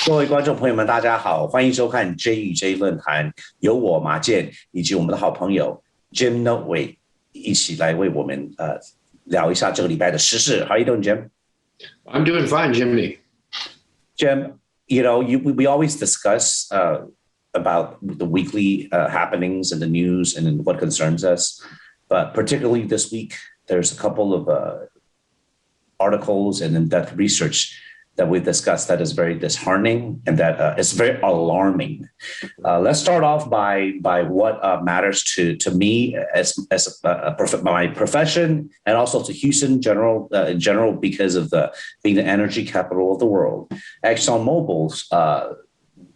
各位观众朋友们，大家好，欢迎收看 J 与 J 论坛，由我马健以及我们的好朋友 Jim Noteware 一起来为我们聊一下这个礼拜的时事。How are you doing, Jim? I'm doing fine, Jimmy. Jim, we always discuss about the weekly happenings in the news and what concerns us, but particularly this week, there's a couple of articles and in-depth research that we discussed that is very disheartening and that is very alarming. Let's start off by what matters to me as my profession and also to Houston in general because of being the energy capital of the world. ExxonMobil's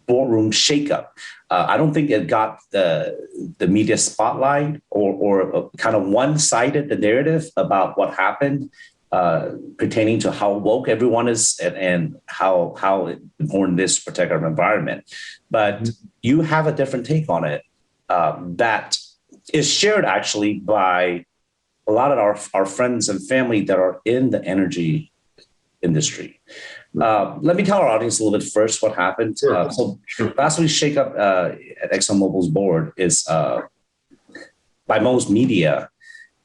boardroom shakeup. I don't think it got the media spotlight or kind of one-sided the narrative about what happened. Pertaining to how woke everyone is and how important it is to protect our environment. But you have a different take on it that is shared actually by a lot of our friends and family that are in the energy industry. Let me tell our audience a little bit first what happened. So last week's shakeup at ExxonMobil's board is by most media,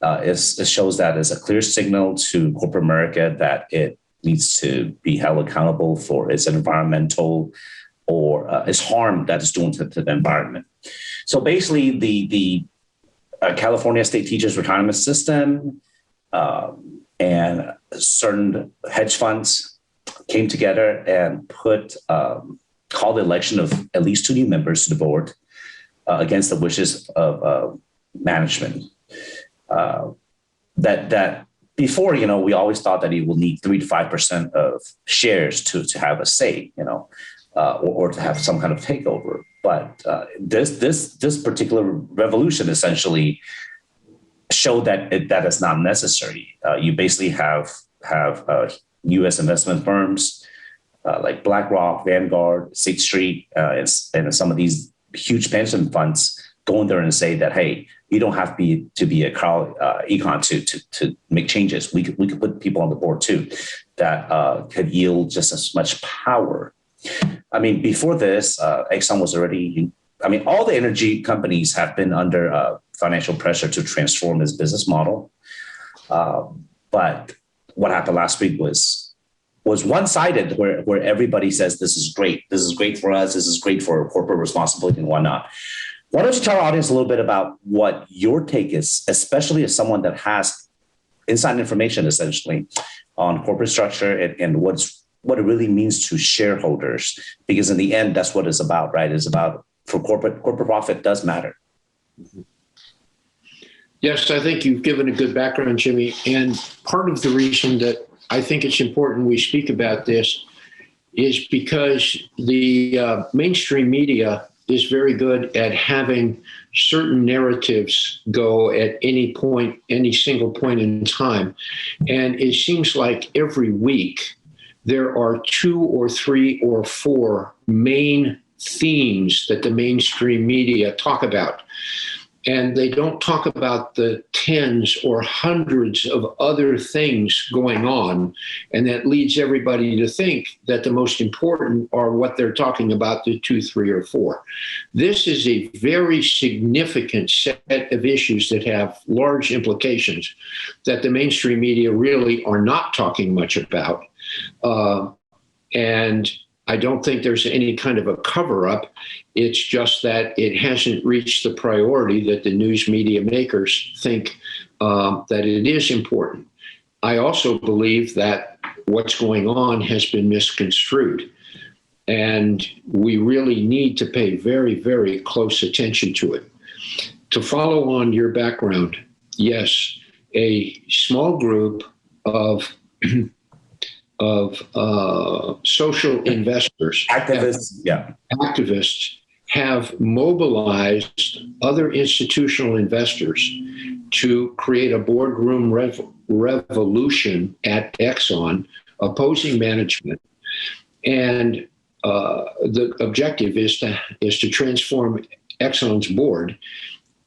it shows that as a clear signal to corporate America that it needs to be held accountable for its environmental or its harm that it's doing to the environment. So basically, the California State Teachers Retirement System and certain hedge funds came together and called the election of at least 2 new members to the board against the wishes of management. That before, we always thought that it will need 3 to 5% of shares to have a say, or to have some kind of takeover. But this particular revolution essentially showed that is not necessary. You basically have U.S. investment firms like BlackRock, Vanguard, Sixth Street, and some of these huge pension funds go in there and say that, hey, you don't have to be a Carl Icahn to make changes. We could put people on the board too that could yield just as much power. I mean, before this, Exxon was already. I mean, all the energy companies have been under financial pressure to transform its business model. But what happened last week was one-sided, where everybody says this is great for us, this is great for corporate responsibility and whatnot. Why don't you tell our audience a little bit about what your take is, especially as someone that has inside information, essentially, on corporate structure and what it really means to shareholders? Because in the end, that's what it's about, right? It's about for corporate profit does matter. Yes, I think you've given a good background, Jimmy. And part of the reason that I think it's important we speak about this is because the mainstream media is very good at having certain narratives go at any single point in time. And it seems like every week there are 2 or 3 or 4 main themes that the mainstream media talk about. And they don't talk about the tens or hundreds of other things going on. And that leads everybody to think that the most important are what they're talking about, the 2, 3, or 4. This is a very significant set of issues that have large implications that the mainstream media really are not talking much about. And I don't think there's any kind of a cover-up. It's just that it hasn't reached the priority that the news media makers think that it is important. I also believe that what's going on has been misconstrued. And we really need to pay very, very close attention to it. To follow on your background, yes, a small group of social investors, activists have mobilized other institutional investors to create a boardroom revolution at Exxon, opposing management. And the objective is to transform Exxon's board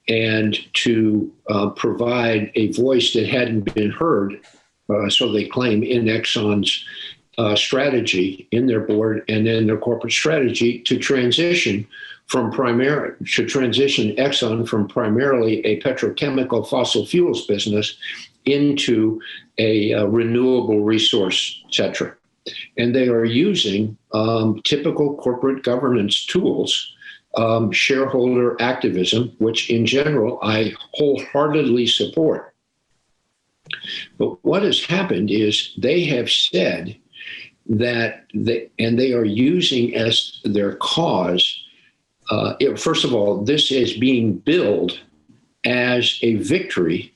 and to provide a voice that hadn't been heard, so they claim, in Exxon's strategy in their board and in their corporate strategy to transition Exxon from primarily a petrochemical fossil fuels business into a renewable resource sector. And they are using typical corporate governance tools, shareholder activism, which in general I wholeheartedly support. But what has happened is they have said that they are using as their cause. First of all, this is being billed as a victory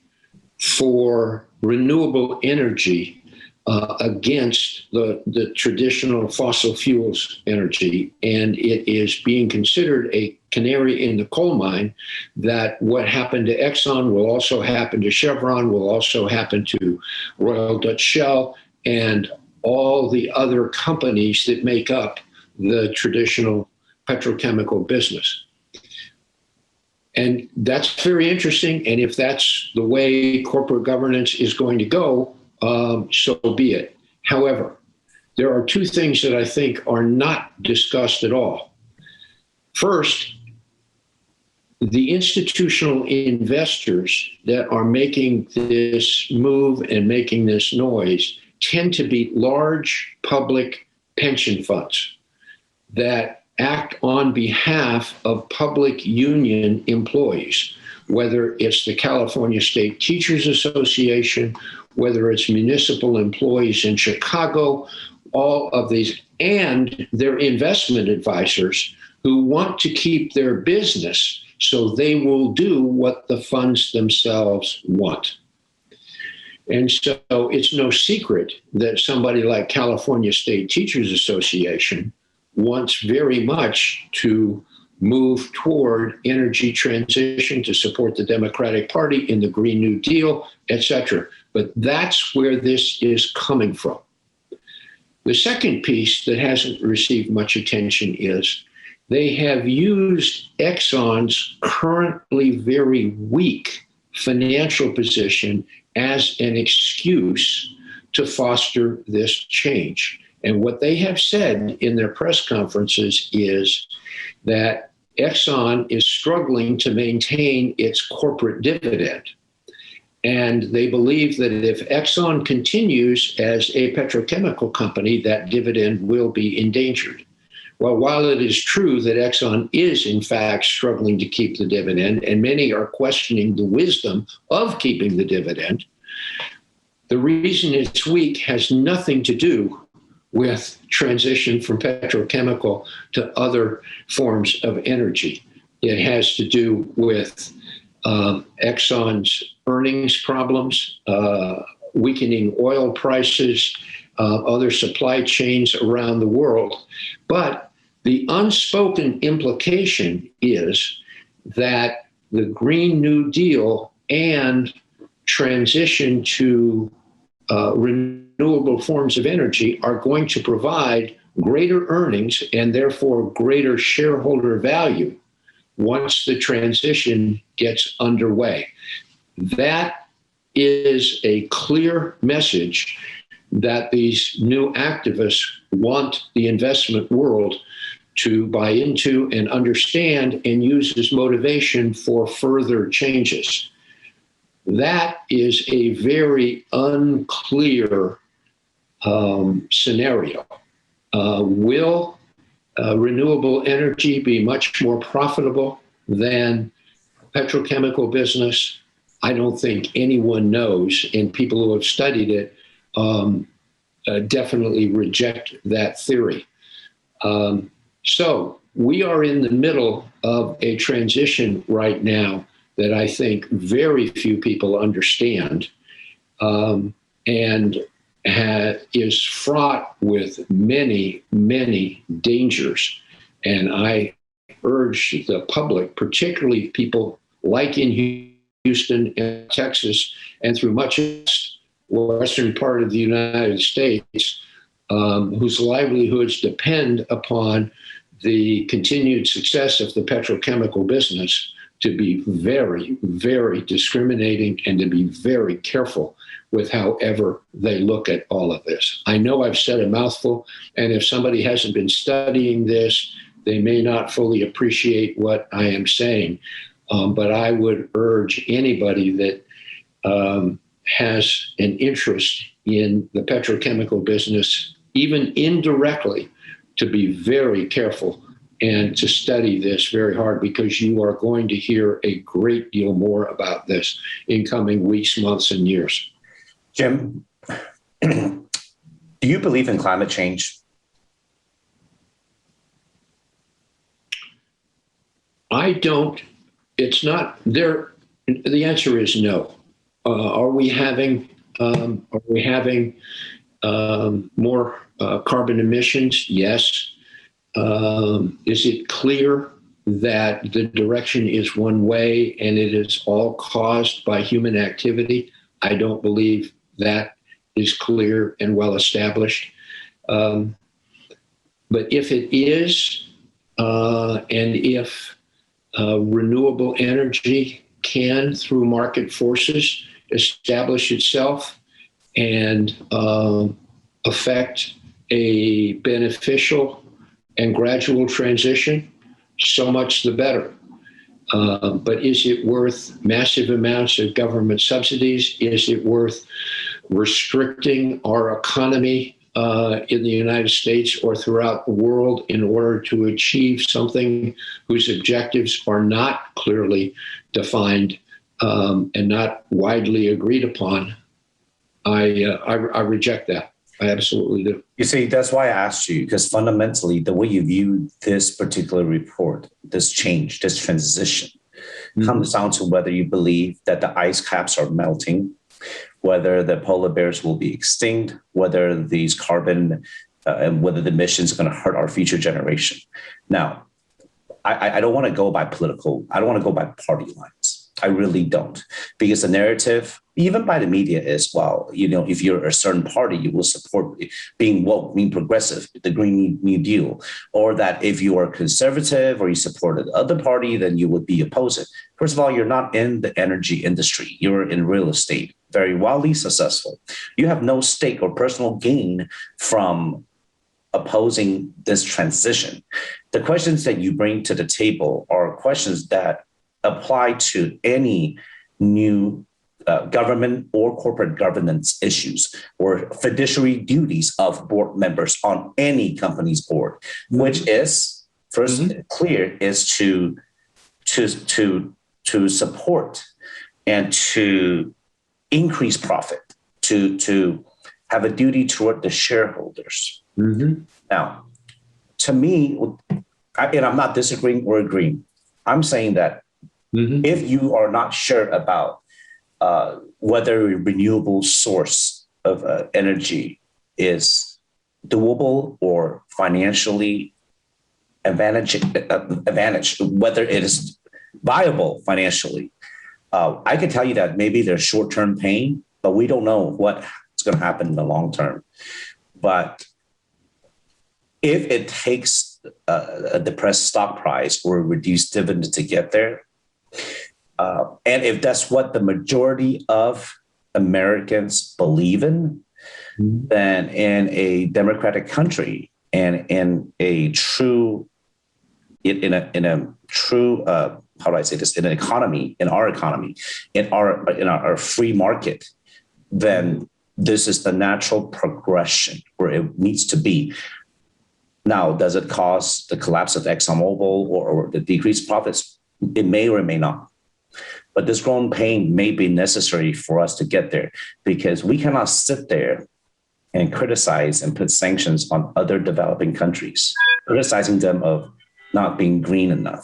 for renewable energy against the traditional fossil fuels energy. And it is being considered a canary in the coal mine that what happened to Exxon will also happen to Chevron, will also happen to Royal Dutch Shell, and all the other companies that make up the traditional petrochemical business. And that's very interesting. And if that's the way corporate governance is going to go, so be it. However, there are two things that I think are not discussed at all. First, the institutional investors that are making this move and making this noise tend to be large public pension funds that act on behalf of public union employees, whether it's the California State Teachers Association, whether it's municipal employees in Chicago, all of these, and their investment advisors who want to keep their business, so they will do what the funds themselves want. And so it's no secret that somebody like California State Teachers Association wants very much to move toward energy transition to support the Democratic Party in the Green New Deal, et cetera. But that's where this is coming from. The second piece that hasn't received much attention is they have used Exxon's currently very weak financial position as an excuse to foster this change. And what they have said in their press conferences is that Exxon is struggling to maintain its corporate dividend. And they believe that if Exxon continues as a petrochemical company, that dividend will be endangered. Well, while it is true that Exxon is in fact struggling to keep the dividend, and many are questioning the wisdom of keeping the dividend, the reason it's weak has nothing to do with transition from petrochemical to other forms of energy. It has to do with Exxon's earnings problems, weakening oil prices, other supply chains around the world. But the unspoken implication is that the Green New Deal and transition to renewable forms of energy are going to provide greater earnings and therefore greater shareholder value once the transition gets underway. That is a clear message that these new activists want the investment world to buy into and understand and use as motivation for further changes. That is a very unclear scenario. Will renewable energy be much more profitable than petrochemical business? I don't think anyone knows, and people who have studied it definitely reject that theory. So we are in the middle of a transition right now that I think very few people understand, and is fraught with many, many dangers. And I urge the public, particularly people like in Houston and Texas and through much of the western part of the United States, whose livelihoods depend upon the continued success of the petrochemical business, to be very, very discriminating and to be very careful with however they look at all of this. I know I've said a mouthful, and if somebody hasn't been studying this, they may not fully appreciate what I am saying. But I would urge anybody that has an interest in the petrochemical business, even indirectly, to be very careful and to study this very hard, because you are going to hear a great deal more about this in coming weeks, months, and years. Jim, do you believe in climate change? I don't. It's not there. The answer is no. Are we having more carbon emissions? Yes. Is it clear that the direction is one way and it is all caused by human activity? I don't believe that is clear and well established. But if it is, and if renewable energy can, through market forces, establish itself and affect a beneficial and gradual transition, so much the better. But is it worth massive amounts of government subsidies? Is it worth restricting our economy in the United States or throughout the world in order to achieve something whose objectives are not clearly defined and not widely agreed upon? I reject that. I absolutely do. You see, that's why I asked you, because fundamentally, the way you view this particular report, this change, this transition, comes down to whether you believe that the ice caps are melting, whether the polar bears will be extinct, whether these carbon and whether the emissions are going to hurt our future generation. Now, I don't want to go by I don't want to go by party lines. I really don't, because the narrative, even by the media, is, well, if you're a certain party, you will support being woke, being progressive, the Green New Deal, or that if you are conservative or you support the other party, then you would be opposed. First of all, you're not in the energy industry. You're in real estate, very wildly successful. You have no stake or personal gain from opposing this transition. The questions that you bring to the table are questions that apply to any new government or corporate governance issues or fiduciary duties of board members on any company's board, which is first clear is to support and to increase profit, to have a duty toward the shareholders. Now, to me, and I'm not disagreeing or agreeing, I'm saying that if you are not sure about whether a renewable source of energy is doable or financially advantage, whether it is viable financially, I can tell you that maybe there's short-term pain, but we don't know what's going to happen in the long term. But if it takes a depressed stock price or a reduced dividend to get there, and if that's what the majority of Americans believe in, then in a democratic country and in a true, how do I say this? In an economy, in our economy, in our free market, then this is the natural progression where it needs to be. Now, does it cause the collapse of ExxonMobil or the decreased profits? It may or it may not. But this growing pain may be necessary for us to get there, because we cannot sit there and criticize and put sanctions on other developing countries, criticizing them of not being green enough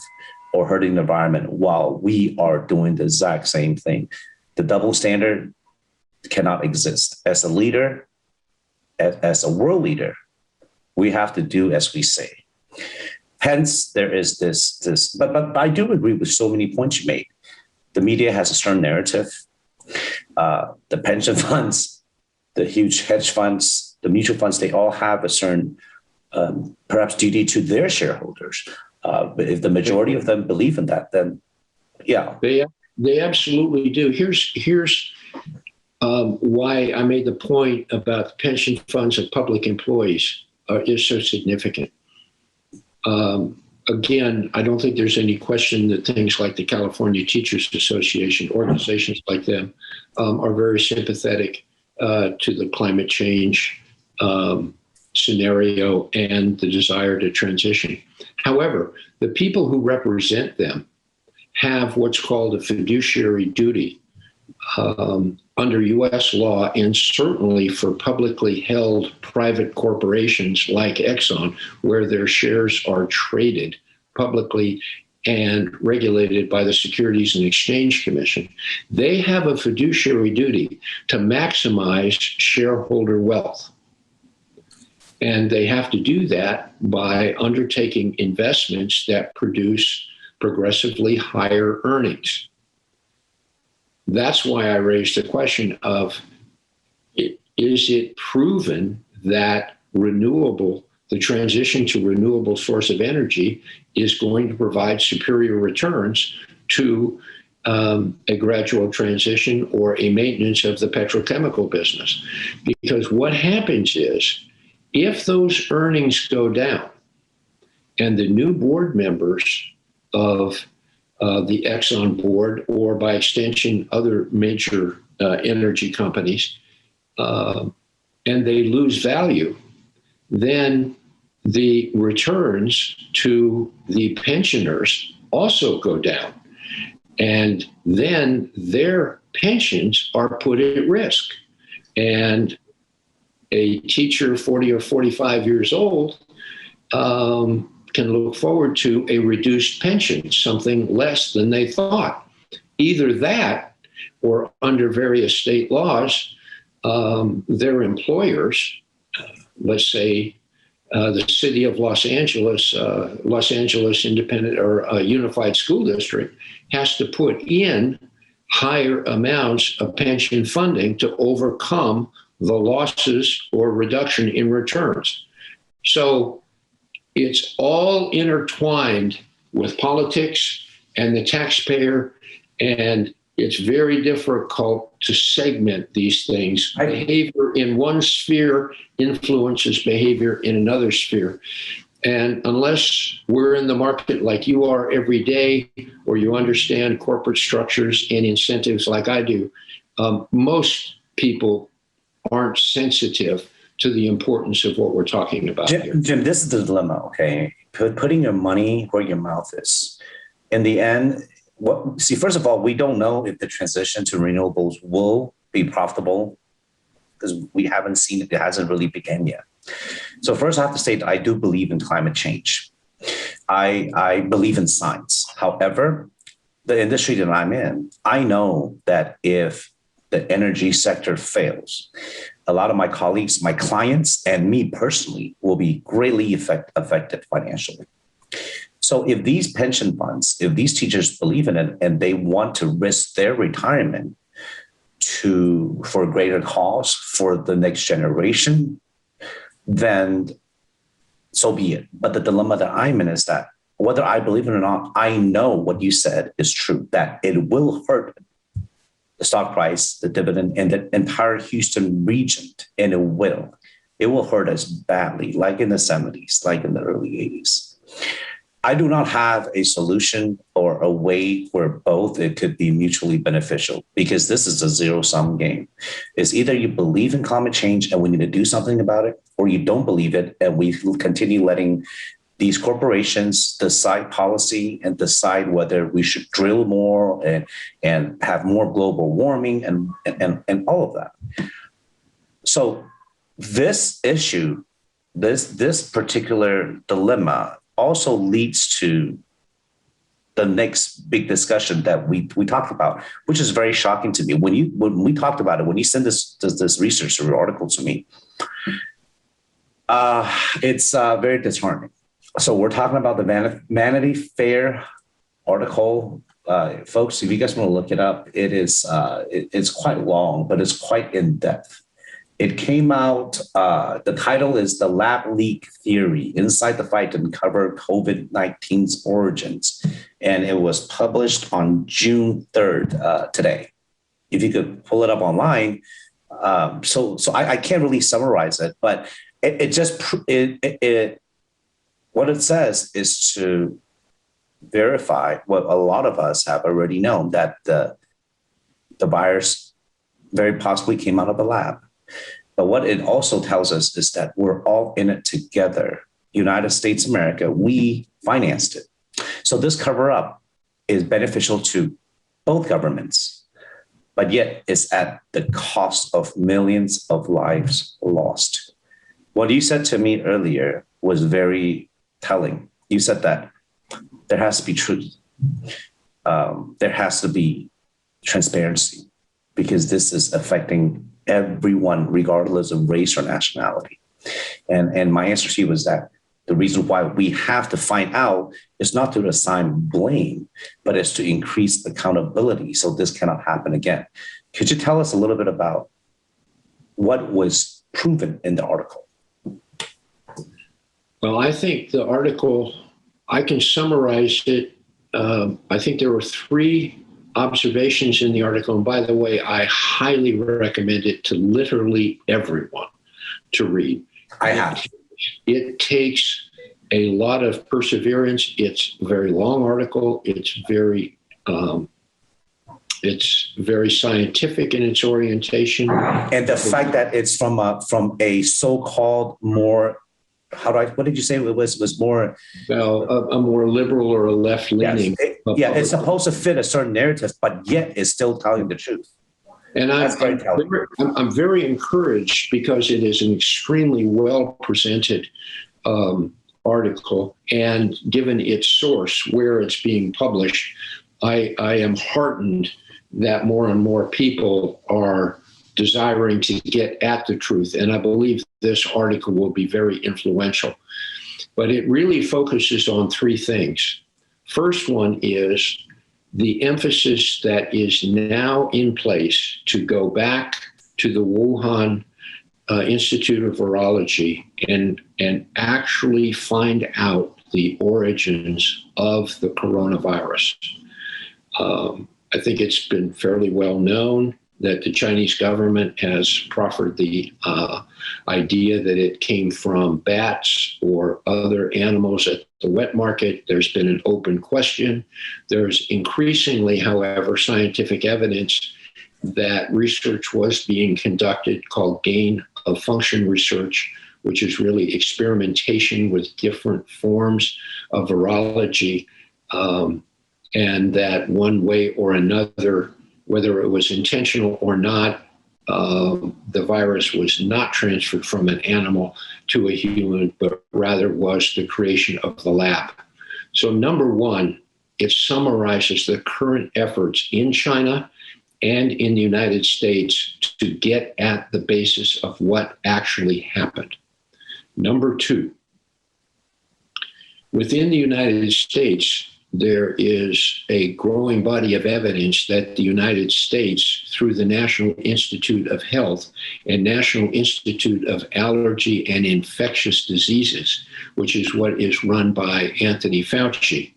or hurting the environment while we are doing the exact same thing. The double standard cannot exist. As a leader, as a world leader, we have to do as we say. Hence, there is this. But I do agree with so many points you made. The media has a certain narrative. The pension funds, the huge hedge funds, the mutual funds, they all have a certain, perhaps, duty to their shareholders. But if the majority of them believe in that, then yeah. They absolutely do. Here's why I made the point about the pension funds of public employees is so significant. Again, I don't think there's any question that things like the California Teachers Association, organizations like them, are very sympathetic to the climate change scenario and the desire to transition. However, the people who represent them have what's called a fiduciary duty under U.S. law, and certainly for publicly held private corporations like Exxon, where their shares are traded publicly and regulated by the Securities and Exchange Commission. They have a fiduciary duty to maximize shareholder wealth. And they have to do that by undertaking investments that produce progressively higher earnings. That's why I raised the question of, is it proven that the transition to renewable source of energy is going to provide superior returns to a gradual transition or a maintenance of the petrochemical business? Because what happens is, if those earnings go down and the new board members of the Exxon board, or by extension, other major energy companies, and they lose value, then the returns to the pensioners also go down. And then their pensions are put at risk. And a teacher 40 or 45 years old can look forward to a reduced pension, something less than they thought. Either that, or under various state laws, their employers, let's say the city of Los Angeles Independent or Unified School District, has to put in higher amounts of pension funding to overcome the losses or reduction in returns. So it's all intertwined with politics and the taxpayer, and it's very difficult to segment these things. Behavior in one sphere influences behavior in another sphere. And unless we're in the market like you are every day, or you understand corporate structures and incentives like I do, most people aren't sensitive to the importance of what we're talking about here. Jim, this is the dilemma, okay? Putting your money where your mouth is. In the end, first of all, we don't know if the transition to renewables will be profitable, because we haven't seen it. It hasn't really begun yet. So first, I have to say that I do believe in climate change. I believe in science. However, the industry that I'm in, I know that if the energy sector fails, a lot of my colleagues, my clients, and me personally will be greatly affected financially. So if these pension funds, if these teachers believe in it and they want to risk their retirement for a greater cause for the next generation, then so be it. But the dilemma that I'm in is that whether I believe it or not, I know what you said is true, that it will hurt the stock price, the dividend, and the entire Houston region, and it will hurt us badly, like in the 70s, like in the early 80s. I do not have a solution or a way where both it could be mutually beneficial, because this is a zero-sum game. It's either you believe in climate change and we need to do something about it, or you don't believe it and we continue letting these corporations decide policy and decide whether we should drill more and have more global warming and all of that. So this issue, this particular dilemma also leads to the next big discussion that we talked about, which is very shocking to me. When we talked about it, when you send this research or article to me, it's very disheartening. So we're talking about the Vanity Fair article. Folks, if you guys want to look it up, it's quite long, but it's quite in depth. It came out, the title is The Lab Leak Theory, Inside the Fight to Uncover COVID-19's Origins. And it was published on June 3rd, today. if you could pull it up online. So I can't really summarize it, but what it says is to verify what a lot of us have already known, that the virus very possibly came out of a lab. But what it also tells us is that we're all in it together. United States, America, we financed it. So this cover-up is beneficial to both governments, but yet it's at the cost of millions of lives lost. What you said to me earlier was very telling. You said that there has to be truth. There has to be transparency, because this is affecting everyone, regardless of race or nationality. And my answer to you was that the reason why we have to find out is not to assign blame, but it's to increase accountability so this cannot happen again. Could you tell us a little bit about what was proven in the article? Well, I think the article, I can summarize it. I think there were 3 observations in the article. And by the way, I highly recommend it to literally everyone to read. I have. It takes a lot of perseverance. It's a very long article. It's very scientific in its orientation. And the fact that it's from a so-called more, what did you say it was more? Well, a more liberal or a left-leaning. Yes. It's supposed to fit a certain narrative, but yet it's still telling the truth. And I'm very encouraged, because it is an extremely well presented article, and given its source, where it's being published, I am heartened that more and more people are desiring to get at the truth. And I believe this article will be very influential. But it really focuses on 3 things. First one is the emphasis that is now in place to go back to the Wuhan Institute of Virology and actually find out the origins of the coronavirus. I think it's been fairly well known that the Chinese government has proffered the idea that it came from bats or other animals at the wet market. There's been an open question. There's increasingly, however, scientific evidence that research was being conducted called gain of function research, which is really experimentation with different forms of virology, and that one way or another, whether it was intentional or not, the virus was not transferred from an animal to a human, but rather was the creation of the lab. So number 1, it summarizes the current efforts in China and in the United States to get at the basis of what actually happened. Number 2, within the United States, there is a growing body of evidence that the United States, through the National Institute of Health and National Institute of Allergy and Infectious Diseases, which is what is run by Anthony Fauci,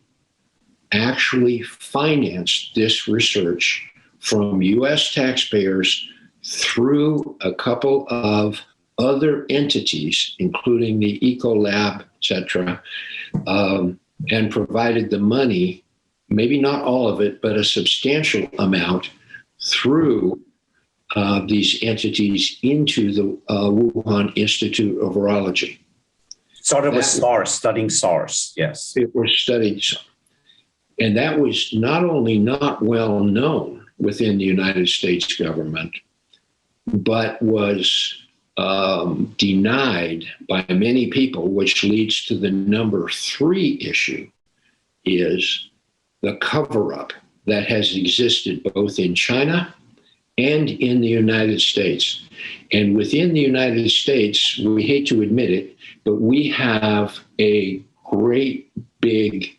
actually financed this research from US taxpayers through a couple of other entities, including the Ecolab, et cetera, and provided the money, maybe not all of it, but a substantial amount through these entities into the Wuhan Institute of Virology. Started with SARS, studying SARS, yes. It was studied. And that was not only not well known within the United States government, but was denied by many people, which leads to the number 3 issue, is the cover-up that has existed both in China and in the United States. And within the United States, we hate to admit it, but we have a great, big,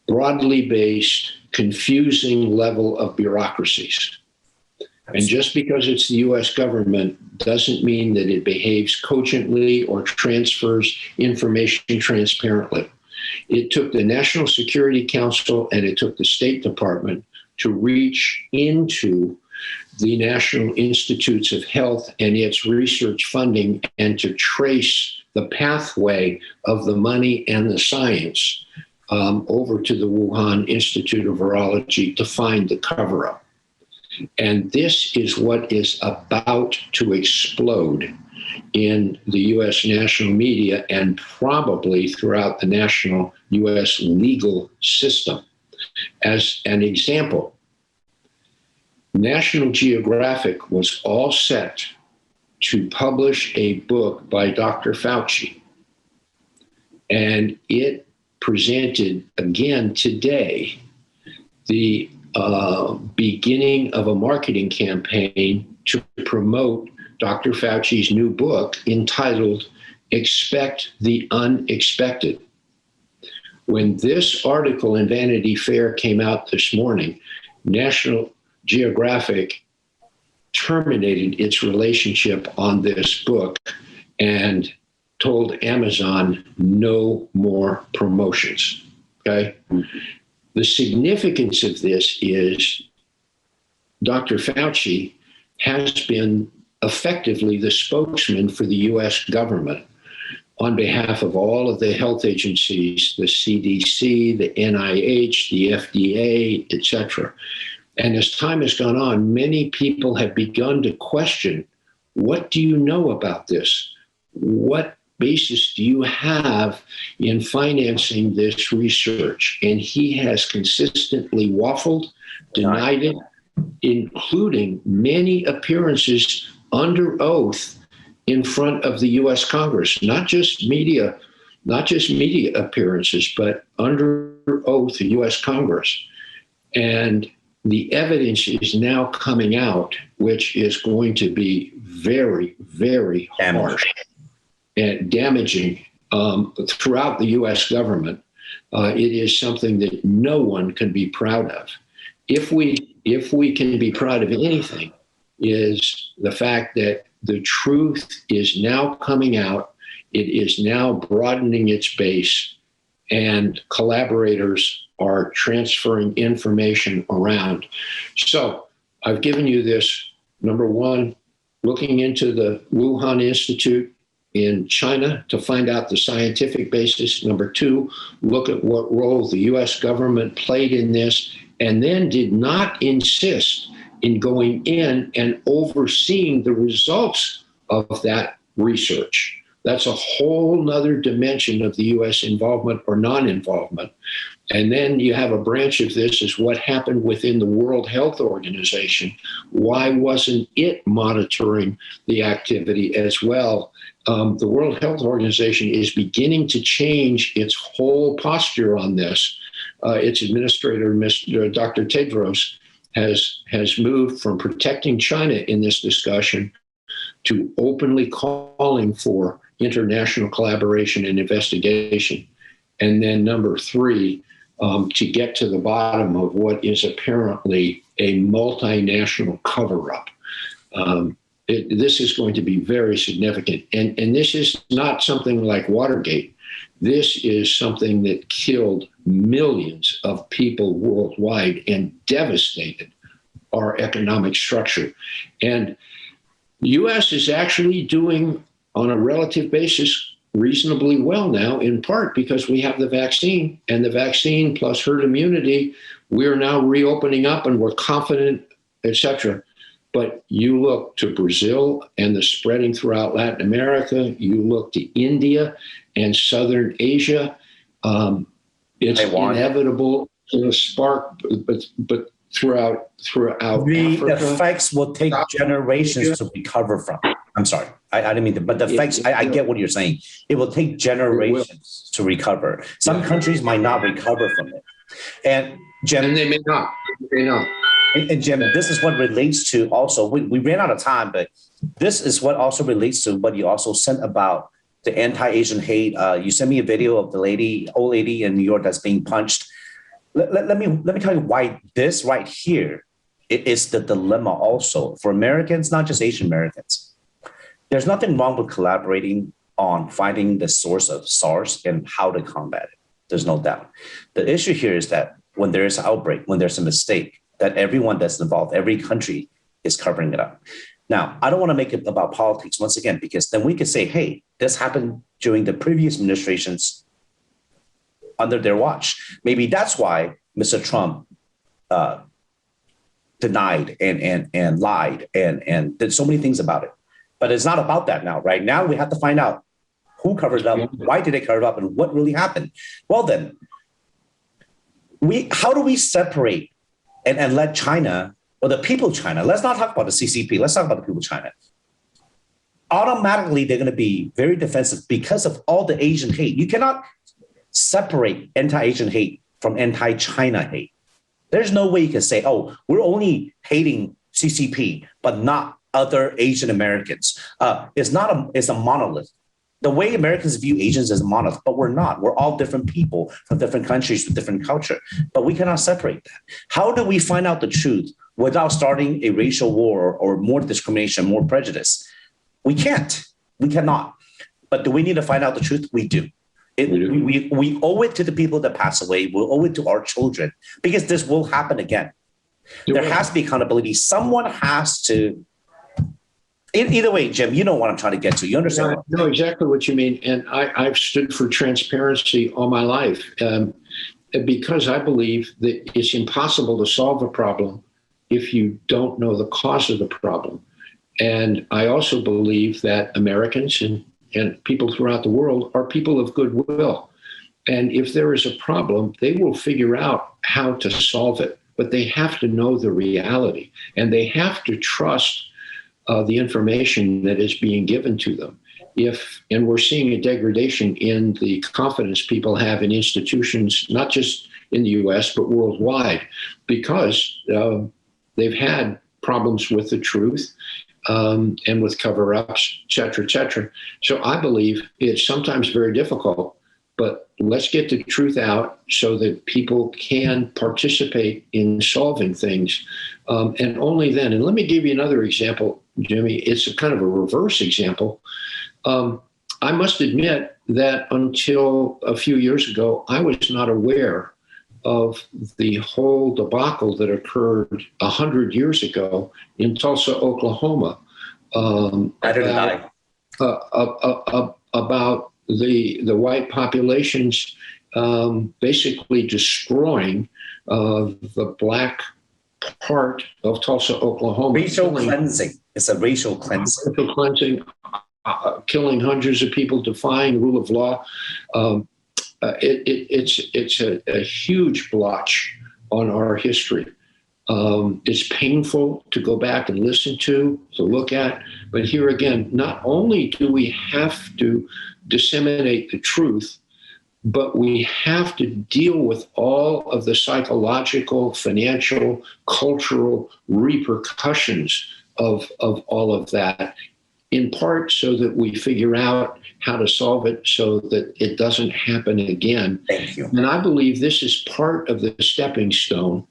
broadly based, confusing level of bureaucracies. And just because it's the US government doesn't mean that it behaves cogently or transfers information transparently. It took the National Security Council and it took the State Department to reach into the National Institutes of Health and its research funding and to trace the pathway of the money and the science over to the Wuhan Institute of Virology to find the cover-up. And this is what is about to explode in the U.S. national media and probably throughout the national U.S. legal system. As an example, National Geographic was all set to publish a book by Dr. Fauci, and it presented again today the beginning of a marketing campaign to promote Dr. Fauci's new book entitled Expect the Unexpected. When this article in Vanity Fair came out this morning, National Geographic terminated its relationship on this book and told Amazon no more promotions. Okay? The significance of this is Dr. Fauci has been effectively the spokesman for the U.S. government on behalf of all of the health agencies, the CDC, the NIH, the FDA, et cetera. And as time has gone on, many people have begun to question, what do you know about this? What basis do you have in financing this research? And he has consistently waffled, denied it, including many appearances under oath in front of the U.S. Congress, not just media appearances, but under oath, the U.S. Congress. And the evidence is now coming out, which is going to be very, very harsh and damaging throughout the U.S. government. It is something that no one can be proud of. If we can be proud of anything, is the fact that the truth is now coming out. It is now broadening its base, and collaborators are transferring information around. So I've given you this. Number one, looking into the Wuhan Institute in China to find out the scientific basis. Number two, look at what role the U.S. government played in this, and then did not insist in going in and overseeing the results of that research. That's a whole nother dimension of the U.S. involvement or non-involvement. And then you have a branch of this is what happened within the World Health Organization. Why wasn't it monitoring the activity as well? The World Health Organization is beginning to change its whole posture on this. Its administrator, Dr. Tedros, has moved from protecting China in this discussion to openly calling for international collaboration and investigation. And then number three, to get to the bottom of what is apparently a multinational cover-up. This is going to be very significant. And this is not something like Watergate. This is something that killed millions of people worldwide and devastated our economic structure. And the U.S. is actually doing, on a relative basis, reasonably well now, in part because we have the vaccine, and the vaccine plus herd immunity, we're now reopening up and we're confident, et cetera. But you look to Brazil and the spreading throughout Latin America, you look to India and Southern Asia, it's inevitable to spark, but throughout the Africa, effects will take generations to recover from. I'm sorry, I didn't mean to, but the effects, I get what you're saying. It will take generations to recover. Some countries might not recover from it. And Jim, and they may not. And Jim, this is what relates to also, we ran out of time, but this is what also relates to what you also sent about the anti-Asian hate. You sent me a video of the old lady in New York that's being punched. Let me tell you why this right here is the dilemma also for Americans, not just Asian Americans. There's nothing wrong with collaborating on finding the source of SARS and how to combat it. There's no doubt. The issue here is that when there is an outbreak, when there's a mistake, that everyone that's involved, every country is covering it up. Now, I don't want to make it about politics once again, because then we could say, hey, this happened during the previous administrations under their watch. Maybe that's why Mr. Trump denied and lied and did so many things about it. But it's not about that now. Right now, we have to find out who covered it up, why did they cover it up, and what really happened. Well, then, how do we separate and let China, or the people of China, let's not talk about the CCP, let's talk about the people of China. Automatically, they're going to be very defensive because of all the Asian hate. You cannot separate anti-Asian hate from anti-China hate. There's no way you can say, oh, we're only hating CCP, but not other Asian Americans. It's a monolith. The way Americans view Asians is a monolith, but we're not. We're all different people from different countries with different culture, but we cannot separate that. How do we find out the truth without starting a racial war or more discrimination, more prejudice? We can't. We cannot. But do we need to find out the truth? We do. We owe it to the people that pass away. We owe it to our children, because this will happen again. There has to be accountability. Someone has to. Either way, Jim, you know what I'm trying to get to. You understand? I know exactly what you mean. And I've stood for transparency all my life because I believe that it's impossible to solve a problem if you don't know the cause of the problem. And I also believe that Americans and people throughout the world are people of goodwill. And if there is a problem, they will figure out how to solve it. But they have to know the reality, and they have to trust the information that is being given to them. And we're seeing a degradation in the confidence people have in institutions, not just in the US, but worldwide, because they've had problems with the truth and with cover-ups, et cetera, et cetera. So I believe it's sometimes very difficult, but let's get the truth out so that people can participate in solving things. And only then, and let me give you another example, Jimmy. It's a kind of a reverse example. I must admit that until a few years ago, I was not aware of the whole debacle that occurred 100 years ago in Tulsa, Oklahoma. About the white populations basically destroying the black part of Tulsa, Oklahoma. Racial cleansing. It's a racial cleansing. Racial cleansing, killing hundreds of people, defying rule of law. It's a huge blotch on our history. It's painful to go back and listen to look at. But here again, not only do we have to disseminate the truth, but we have to deal with all of the psychological, financial, cultural repercussions of all of that, in part so that we figure out how to solve it so that it doesn't happen again. Thank you. And I believe this is part of the stepping stone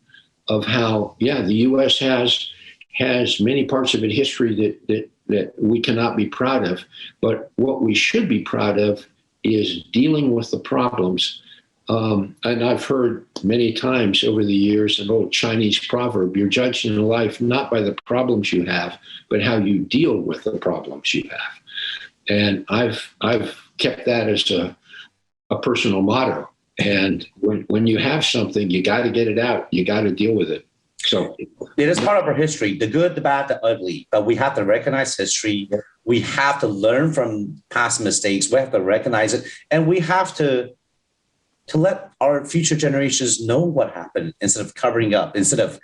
of how, the U.S. has many parts of its history that we cannot be proud of. But what we should be proud of is dealing with the problems. And I've heard many times over the years an old Chinese proverb: you're judged in life not by the problems you have, but how you deal with the problems you have. And I've kept that as a personal motto. And when you have something, you got to get it out. You got to deal with it. So it is part of our history, the good, the bad, the ugly. But we have to recognize history. We have to learn from past mistakes. We have to recognize it, and we have to let our future generations know what happened instead of covering up. Instead of,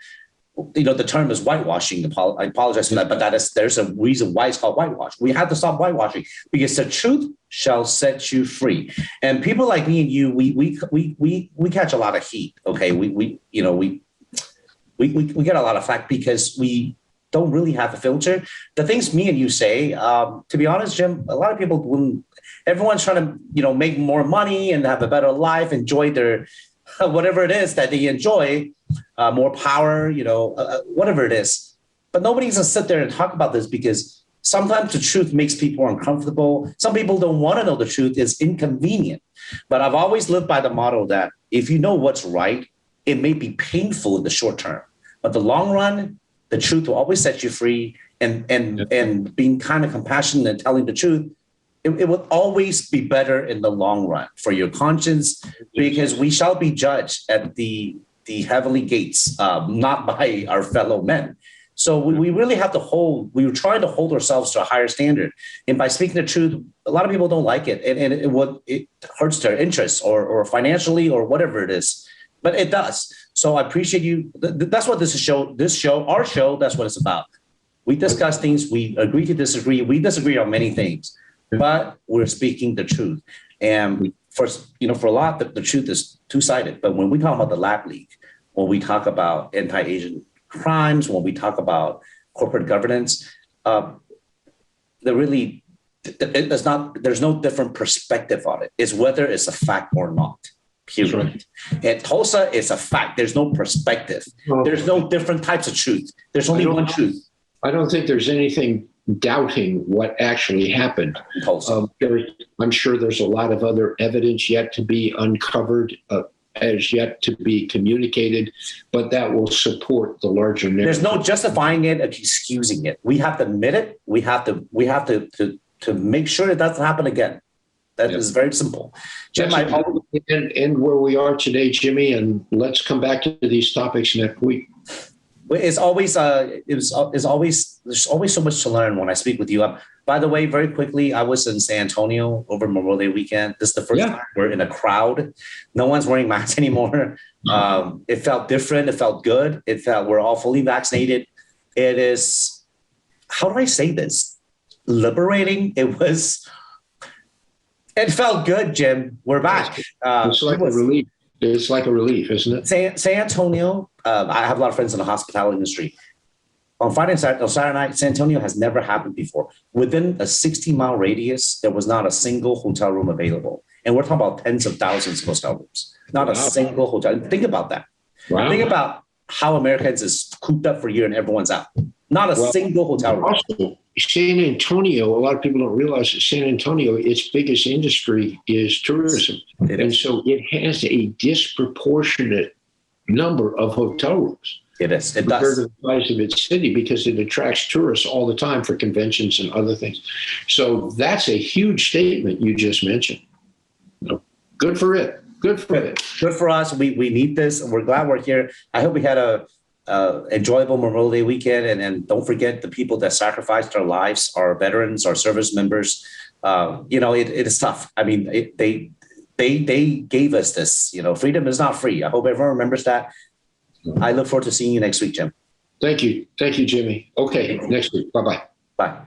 the term is whitewashing. I apologize for that, but there's a reason why it's called whitewash. We have to stop whitewashing, because the truth shall set you free. And people like me and you, we catch a lot of heat. Okay, we get a lot of flack because we don't really have a filter. The things me and you say, to be honest, Jim, a lot of people wouldn't. Everyone's trying to, make more money and have a better life, enjoy their whatever it is that they enjoy, more power, whatever it is. But nobody's gonna sit there and talk about this, because sometimes the truth makes people uncomfortable. Some people don't want to know the truth. It's inconvenient. But I've always lived by the motto that if you know what's right, it may be painful in the short term, but the long run, the truth will always set you free, and being kind of compassionate and telling the truth, it will always be better in the long run for your conscience, because we shall be judged at the heavenly gates, not by our fellow men. So we really have to we were trying to hold ourselves to a higher standard. And by speaking the truth, a lot of people don't like it. And it hurts their interests or financially or whatever it is. But it does. So I appreciate you. That's what our show, that's what it's about. We discuss things. We agree to disagree. We disagree on many things, but we're speaking the truth. And for a lot, the truth is two-sided. But when we talk about the Lab League, when we talk about anti-Asian crimes, when we talk about corporate governance, there's no different perspective on it. It's whether it's a fact or not. Period. Right. At Tulsa, it's a fact. There's no perspective. There's no different types of truth. There's only one truth. I don't think there's anything doubting what actually happened. I'm sure there's a lot of other evidence yet to be uncovered, as yet to be communicated, but that will support the larger narrative. There's no justifying it, excusing it. We have to admit it. We have to make sure it doesn't happen again. That is very simple. Jim, and where we are today, Jimmy, and let's come back to these topics next week. There's always so much to learn when I speak with you. By the way, very quickly, I was in San Antonio over Memorial Day weekend. This is the first time we're in a crowd. No one's wearing masks anymore. It felt different. It felt good. It felt we're all fully vaccinated. It is, how do I say this? Liberating. It felt good, Jim. We're back. It's like a relief. It's like a relief, isn't it? San Antonio, I have a lot of friends in the hospitality industry. On Friday and Saturday night, San Antonio has never happened before. Within a 60-mile radius, there was not a single hotel room available. And we're talking about tens of thousands of hotel rooms. Not a single hotel. Think about that. Wow. Think about how Americans is cooped up for a year and everyone's out. Not a single hotel room. Also, San Antonio, a lot of people don't realize that San Antonio, its biggest industry is tourism. And so it has a disproportionate number of hotel rooms. It is. It compared does. to the size of its city, because it attracts tourists all the time for conventions and other things. So that's a huge statement you just mentioned. Good for it. Good for it. Good for us. We need this. We're glad we're here. I hope we had a enjoyable Memorial Day weekend, and don't forget the people that sacrificed their lives, our veterans, our service members. It is tough. I mean, they gave us this. Freedom is not free. I hope everyone remembers that. I look forward to seeing you next week, Jim. Thank you. Thank you, Jimmy. Okay, next week. Bye-bye. Bye.